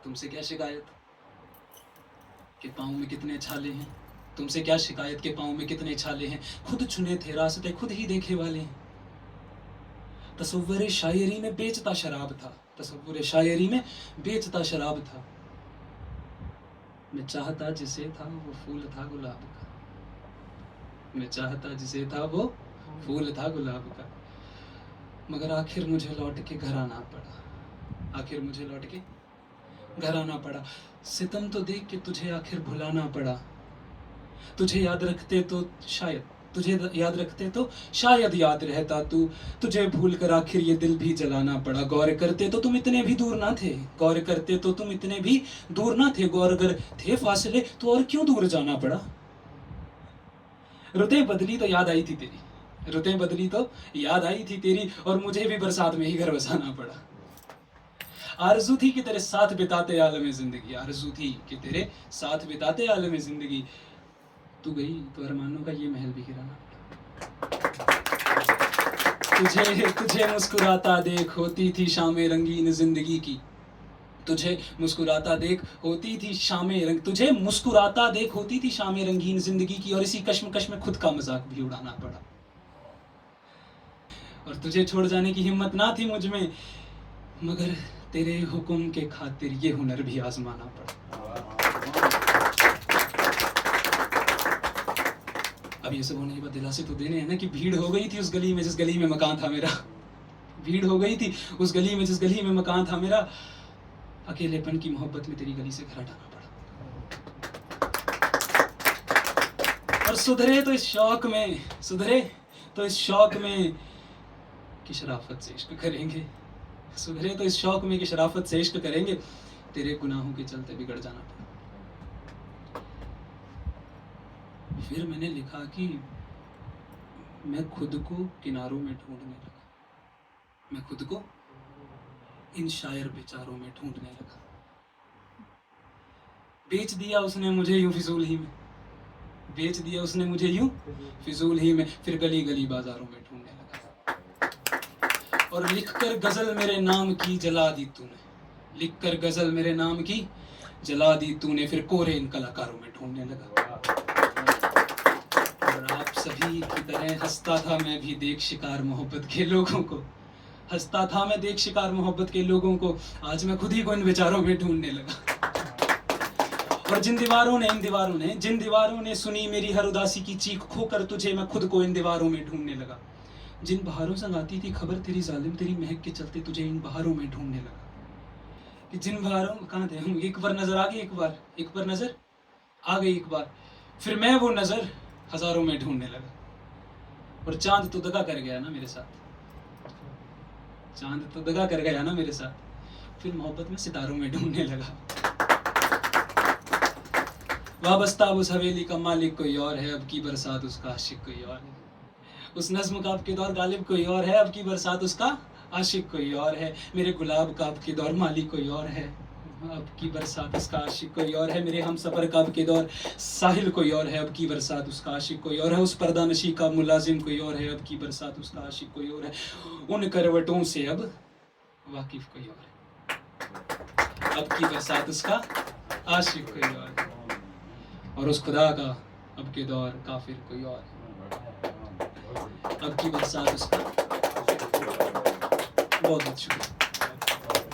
तुमसे क्या शिकायत के पाँव में कितने छाले हैं, तुमसे क्या शिकायत के पाँव में कितने छाले हैं, खुद चुने थे रास्ते खुद ही देखे वाले हैं। तसव्वुर शायरी में बेचता शराब था, तसव्वुर शायरी में बेचता शराब था। मैं चाहता जिसे था वो फूल था गुलाब का, मैं चाहता जिसे था वो फूल था गुलाब का, मगर आखिर मुझे लौट के घर आना पड़ा, आखिर मुझे लौट के घर आना पड़ा। सितम तो देख के तुझे आखिर भुलाना पड़ा, तुझे याद रखते तो शायद, तुझे याद रखते तो शायद याद रहता तू, तुझे भूल कर आखिर ये दिल भी जलाना पड़ा। गौर करते तो तुम इतने भी दूर ना थे, गौर करते तो तुम इतने भी दूर ना थे, गौर अगर थे फासले तो और क्यों दूर जाना पड़ा। रुतें बदली तो याद आई थी तेरी, रुतें बदली तो याद आई थी तेरी, और मुझे भी बरसात में ही घर बसाना पड़ा। आरज़ू थी कि तेरे साथ बिताते आलम जिंदगी, आरज़ू थी कि तेरे साथ बिताते आलम जिंदगी, तू गई तो अरमानों का ये महल भी गिराना पड़ा। तुझे तुझे मुस्कुराता देख होती थी शामें रंगीन जिंदगी की, तुझे मुस्कुराता देख होती थी शामें रंग, तुझे मुस्कुराता देख होती थी शामें रंगीन जिंदगी की, और इसी कश्मकश में खुद का मजाक भी उड़ाना पड़ा। और तुझे छोड़ जाने की हिम्मत ना थी मुझ में, मगर तेरे हुक्म के खातिर ये हुनर भी आजमाना पड़ा। अब ये सब होने के बाद दिलासे तो देने हैं ना कि भीड़ हो गई थी उस गली में जिस गली में मकान था मेरा, भीड़ हो गई थी उस गली में जिस गली में मकान था मेरा, अकेलेपन की मोहब्बत में तेरी गली से घर हटाना पड़ा। और सुधरे तो इस शौक में, सुधरे तो इस शौक में कि शराफत से इश्क करेंगे, सुधरे तो इस शौक में कि शराफत से इश्क करेंगे, तेरे गुनाहों के चलते बिगड़ जाना पड़ा। फिर मैंने लिखा कि मैं खुद को किनारों में ढूंढने लगा, मैं खुद को इन शायर बेचारों में ढूंढने लगा। बेच दिया उसने मुझे यूं फिजूल ही में, बेच दिया उसने मुझे यूं फिजूल ही में, फिर गली गली बाजारों में ढूंढने लगा। और लिखकर गजल मेरे नाम की जला दी तूने, लिखकर गजल मेरे नाम की जला दी तूने, फिर कोरे इन कलाकारों में ढूंढने लगा। और आप सभी की तरह हंसता था मैं भी देख शिकार मोहब्बत के लोगों को, हंसता था मैं देख शिकार मोहब्बत के लोगों को, आज मैं खुद ही को इन बेचारों में ढूंढने लगा। और जिन दीवारों ने, इन दीवारों ने, जिन दीवारों ने सुनी मेरी हर उदासी की चीख, खोकर तुझे मैं खुद को इन दीवारों में ढूंढने लगा। जिन बहारों से आती थी खबर तेरी जालिम, तेरी महक के चलते तुझे इन बहारों में ढूंढने लगा। कि जिन बहारों, कहाँ थे हम, एक बार नजर आ गई, एक बार नजर आ गई एक बार, फिर मैं वो नजर हजारों में ढूंढने लगा। और चांद तो दगा कर गया ना मेरे साथ, चांद तो दगा कर गया ना मेरे साथ, फिर मोहब्बत में सितारों में ढूंढने लगा। वाबस्ता उस हवेली का मालिक कोई और है, अब की बरसात उसका आशिक कोई और है। उस नज्म का अब के दौर गालिब कोई और है, अब की बरसात उसका आशिक कोई और है। मेरे गुलाब का अब के दौर मालिक कोई और है, अब की बरसात उसका आशिक कोई और है। मेरे हम सफर का अब के दौर साहिल कोई और है, अब की बरसात उसका आशिक कोई और है। उस पर्दानशी का मुलाजिम कोई और है, अब की बरसात उसका आशिक कोई और है। उन करवटों से अब वाकिफ कोई और है, अब की बरसात उसका आशिक कोई और है। और उस खुदा का अब के दौर काफिर कोई और है, अब की बरसात उसका। बहुत बहुत शुक्रिया।